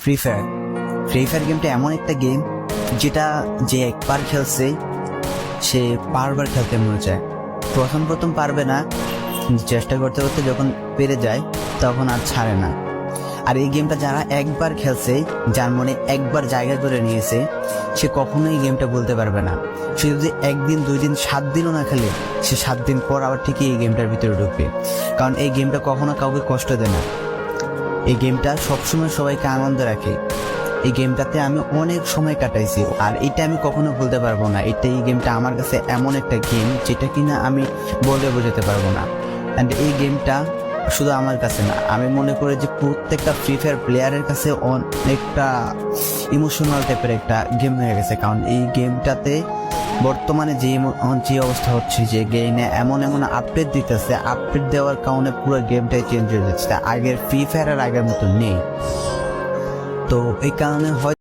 Free fire. Free fire গেমটা এমন একটা গেম যেটা যে একবার খেলছে সে বারবার খেলতে মনে চায়। প্রথম পারবে না, চেষ্টা করতে করতে যখন পেরে যায় তখন আর ছাড়ে না। আর এই গেমটা যারা একবার খেলছে, যার মনে একবার জায়গা করে নিয়েছে, সে কখনোই এই গেমটা বলতে পারবে না। সে যদি 1 দিন 2 দিন 7 দিনও না খেলে, সে 7 দিন পর আবার ঠিকই এই গেমটার ভিতরে ঢুকবে। কারণ এই গেমটা কখনো কাউকে কষ্ট দেয় না। এই গেমটা সবসময় সবাইকে আনন্দ রাখে। এই গেমটাতে আমি অনেক সময় কাটাইছি, আর এটা আমি কখনো ভুলতে পারবো না। এই গেমটা আমার কাছে এমন একটা গেম যেটা কিনা আমি বলে বোঝাতে পারবো না। অ্যান্ড এই গেমটা শুধু আমার কাছে না, আমি মনে করি যে প্রত্যেকটা ফ্রি ফায়ার প্লেয়ারের কাছে অনেকটা ইমোশনাল টাইপের একটা গেম হয়ে গেছে। কারণ এই গেমটাতে বর্তমানে যে অবস্থা হচ্ছে, যে গেমে এমন আপডেট দিতেছে, আপডেট দেওয়ার কারণে পুরো গেমটাই চেঞ্জ হয়ে যাচ্ছে। আগের ফ্রি ফায়ার আর আগের মতো নেই। তো এই কারণে